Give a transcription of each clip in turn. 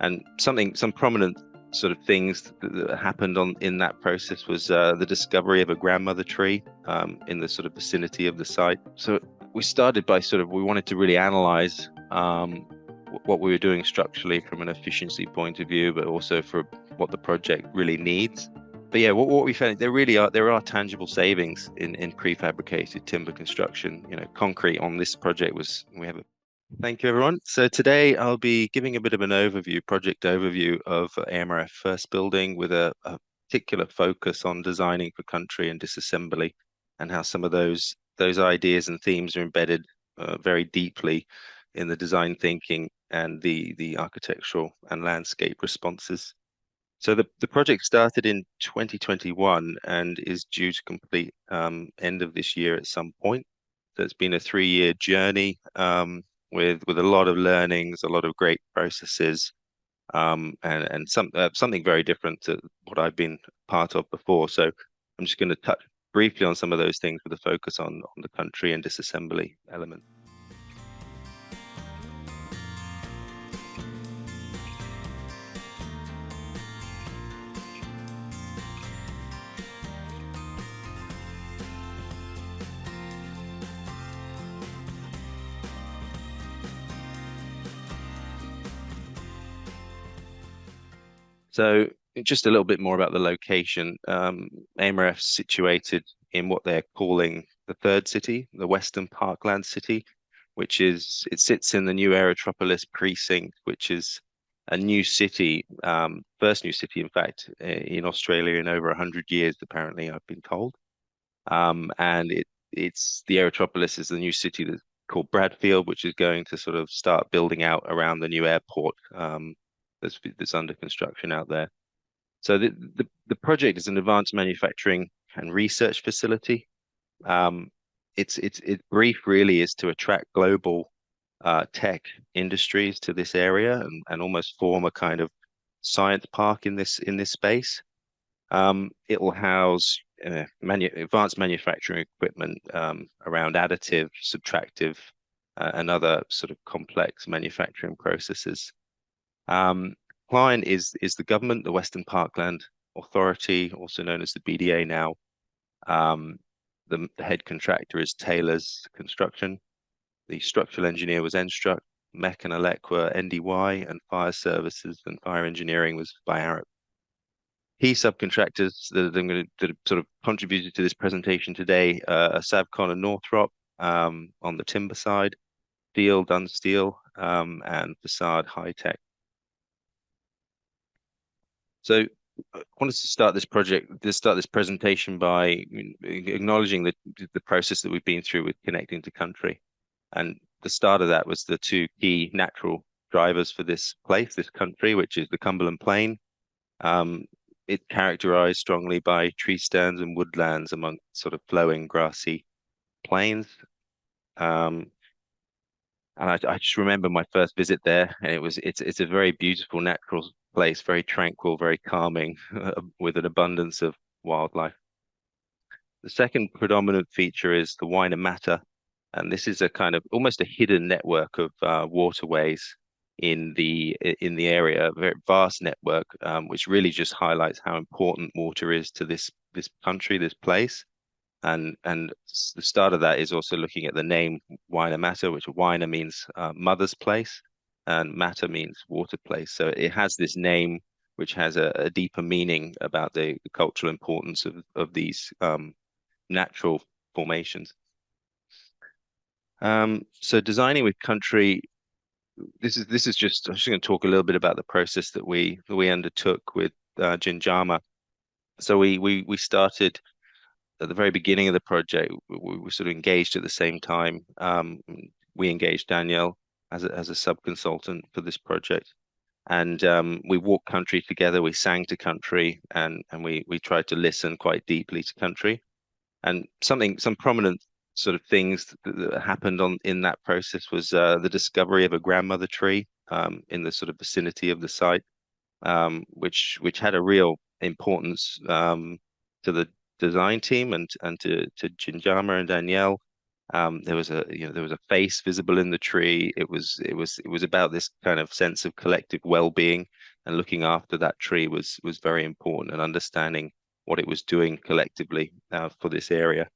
And some prominent sort of things that happened in that process was the discovery of a grandmother tree in the sort of vicinity of the site. So we started by we wanted to really analyze what we were doing structurally from an efficiency point of view, but also for what the project really needs. But yeah, what we found, there are tangible savings in prefabricated timber construction. Concrete on this project we have a Thank you, everyone. So today I'll be giving a bit of an project overview of AMRF First Building with a particular focus on designing for country and disassembly, and how some of those ideas and themes are embedded very deeply in the design thinking and the architectural and landscape responses. So the project started in 2021 and is due to complete end of this year at some point. So it's been a 3-year journey with a lot of learnings, a lot of great processes, and something very different to what I've been part of before. So I'm just going to touch briefly on some of those things with a focus on the country and disassembly element. So just a little bit more about the location. AMRF's situated in what they're calling the third city, the Western Parkland city, it sits in the new Aerotropolis precinct, which is a new city, first new city, in fact, in Australia in over 100 years, apparently, I've been told. And it's the Aerotropolis is the new city that's called Bradfield, which is going to sort of start building out around the new airport that's under construction out there. So the project is an advanced manufacturing and research facility. Um, its brief really is to attract global tech industries to this area and almost form a kind of science park in this space. It will house advanced manufacturing equipment around additive, subtractive, and other sort of complex manufacturing processes. Um, Client is the government, the Western Parkland Authority, also known as the BDA now. The head contractor is Taylor's Construction. The structural engineer was Enstruct, Mech and Elec were NDY, and fire services and fire engineering was by Arup. Key subcontractors that have sort of contributed to this presentation today are Savcon and Northrop on the timber side, Steel, Dunsteel, and Facade High Tech. So I wanted to start this presentation by acknowledging the process that we've been through with connecting to country. And the start of that was the two key natural drivers for this place, this country, which is the Cumberland Plain. It's characterized strongly by tree stands and woodlands among sort of flowing grassy plains. And I just remember my first visit there, and it's a very beautiful natural place, very tranquil, very calming, with an abundance of wildlife. The second predominant feature is the Wainemata, and this is a kind of almost a hidden network of waterways in the area, a very vast network, which really just highlights how important water is to this country, this place. And the start of that is also looking at the name Wainemata, which Waina means mother's place, and Mata means water place. So it has this name which has a deeper meaning about the cultural importance of these natural formations. So designing with country, this is just I'm just going to talk a little bit about the process that we undertook with Ginjama. So we started at the very beginning of the project. We were sort of engaged at the same time. We engaged Danielle as a sub consultant for this project, and we walked country together. We sang to country, and we tried to listen quite deeply to country. And some prominent sort of things that happened in that process was the discovery of a grandmother tree in the sort of vicinity of the site, which had a real importance to the design team and to Ginjama and Danielle. There was a face visible in the tree. It was about this kind of sense of collective well-being, and looking after that tree was very important, and understanding what it was doing collectively for this area.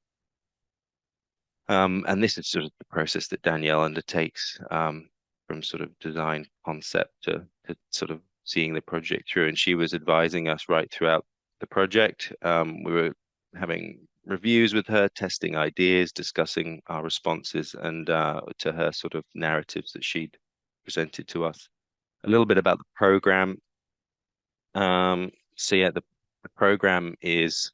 And this is sort of the process that Danielle undertakes, from sort of design concept to sort of seeing the project through. And she was advising us right throughout the project. We were having reviews with her, testing ideas, discussing our responses, and to her sort of narratives that she'd presented to us. A little bit about the program. So yeah, the program is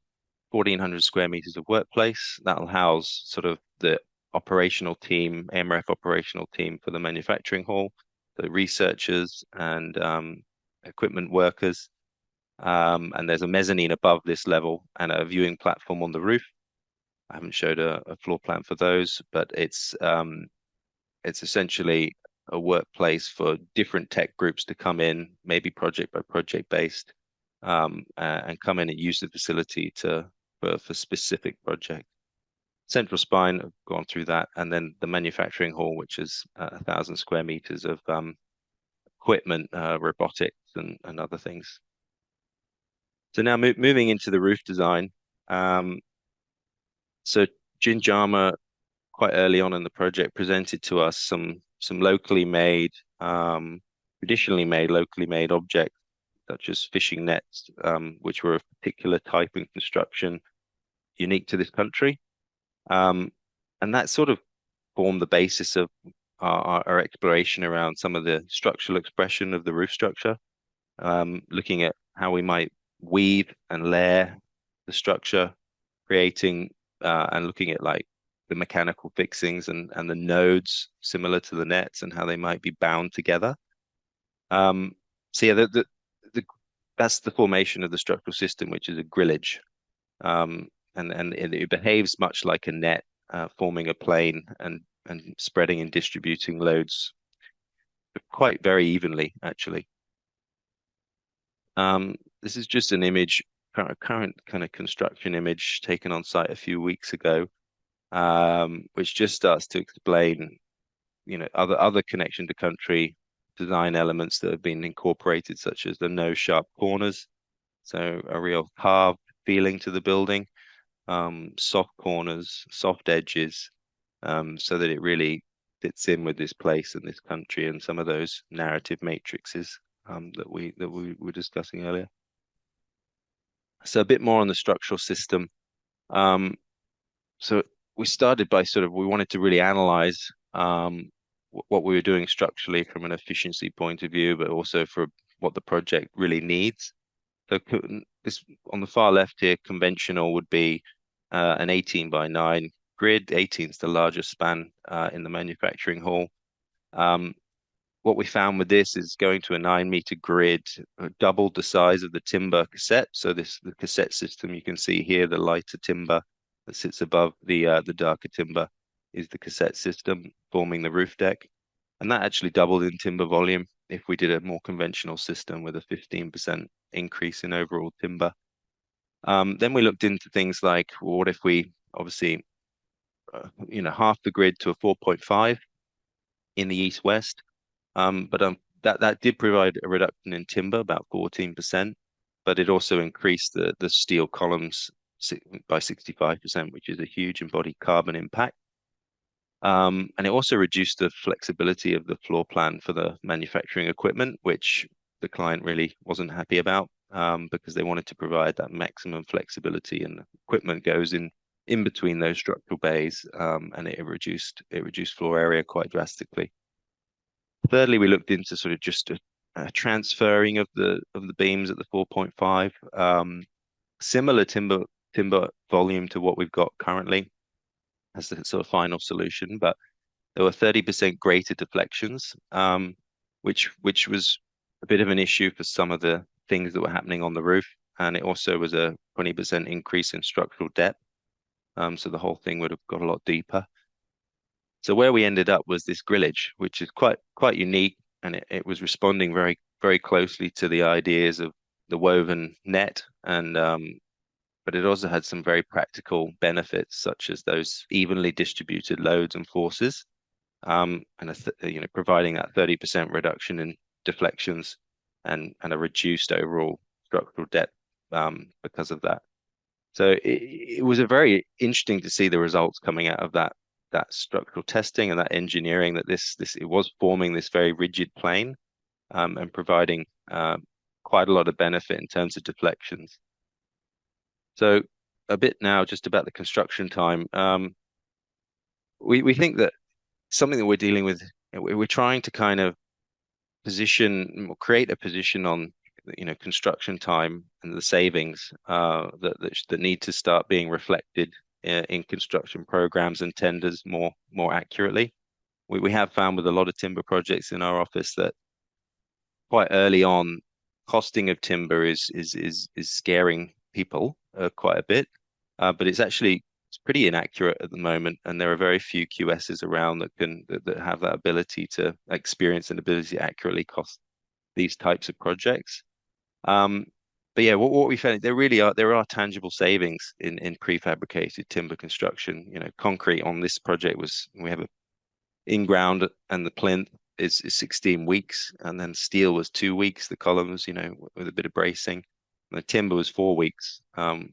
1,400 square meters of workplace. That'll house sort of the operational team, AMRF operational team for the manufacturing hall, the researchers and equipment workers. And there's a mezzanine above this level and a viewing platform on the roof. I haven't showed a floor plan for those, but it's essentially a workplace for different tech groups to come in, maybe project by project based, and come in and use the facility for specific projects. Central spine, I've gone through that, and then the manufacturing hall, which is 1,000 square meters of equipment, robotics, and other things. So now moving into the roof design. So Ginjama, quite early on in the project, presented to us some locally made, traditionally made, locally made objects, such as fishing nets, which were of particular type and construction unique to this country. And that sort of formed the basis of our exploration around some of the structural expression of the roof structure, looking at how we might weave and layer the structure, creating and looking at like the mechanical fixings and the nodes similar to the nets and how they might be bound together. So yeah, that's the formation of the structural system, which is a grillage. And it behaves much like a net, forming a plane and spreading and distributing loads quite very evenly, actually. This is just an image, current kind of construction image taken on site a few weeks ago, which just starts to explain, other connection to country design elements that have been incorporated, such as the no sharp corners, so a real carved feeling to the building, soft corners, soft edges, so that it really fits in with this place and this country and some of those narrative matrices that we were discussing earlier. So a bit more on the structural system. So we started by we wanted to really analyze what we were doing structurally from an efficiency point of view, but also for what the project really needs. So this on the far left here, conventional would be an 18 by 9 grid. 18 is the largest span in the manufacturing hall. What we found with this is going to a 9-meter grid, doubled the size of the timber cassette. So the cassette system you can see here, the lighter timber that sits above the darker timber is the cassette system forming the roof deck. And that actually doubled in timber volume if we did a more conventional system with a 15% increase in overall timber. Then we looked into things like, well, what if we obviously, half the grid to a 4.5 in the east-west, but that did provide a reduction in timber, about 14%, but it also increased the steel columns by 65%, which is a huge embodied carbon impact. And it also reduced the flexibility of the floor plan for the manufacturing equipment, which the client really wasn't happy about, because they wanted to provide that maximum flexibility, and the equipment goes in between those structural bays, and it reduced floor area quite drastically. Thirdly, we looked into sort of just a transferring of the beams at the 4.5, similar timber volume to what we've got currently as the sort of final solution, but there were 30% greater deflections, which was a bit of an issue for some of the things that were happening on the roof, and it also was a 20% increase in structural depth, so the whole thing would have got a lot deeper. So where we ended up was this grillage, which is quite unique, and it was responding very, very closely to the ideas of the woven net and but it also had some very practical benefits, such as those evenly distributed loads and forces, and providing that 30% reduction in deflections and a reduced overall structural depth because of that. So it was a very interesting to see the results coming out of that structural testing and that engineering, that it was forming this very rigid plane and providing quite a lot of benefit in terms of deflections. So a bit now just about the construction time. We think that something that we're dealing with, we're trying to kind of position or create a position on construction time and the savings that need to start being reflected in construction programs and tenders more accurately. We have found with a lot of timber projects in our office that quite early on, costing of timber is scaring people quite a bit, but it's pretty inaccurate at the moment, and there are very few QSs around that have that ability to experience and ability to accurately cost these types of projects. But yeah, what we found, there are tangible savings in prefabricated timber construction. Concrete on this project we have a in ground, and the plinth is 16 weeks, and then steel was 2 weeks, the columns, with a bit of bracing. And the timber was 4 weeks.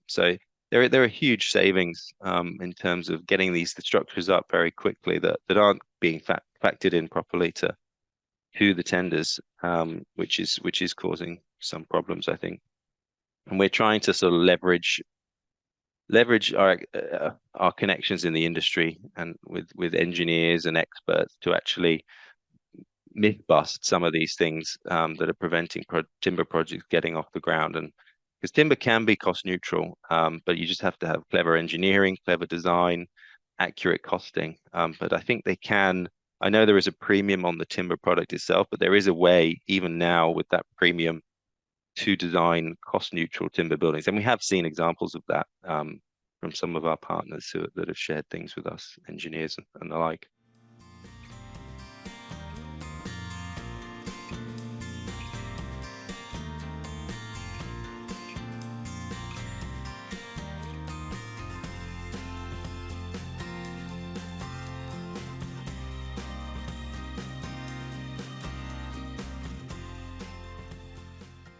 So there are huge savings in terms of getting the structures up very quickly that aren't being factored in properly to the tenders, which is causing some problems, I think. And we're trying to sort of leverage our connections in the industry and with engineers and experts to actually myth bust some of these things that are preventing timber projects getting off the ground. And because timber can be cost neutral, but you just have to have clever engineering, clever design, accurate costing. But I think they can. I know there is a premium on the timber product itself, but there is a way, even now, with that premium, to design cost neutral timber buildings. And we have seen examples of that from some of our partners that have shared things with us, engineers and the like.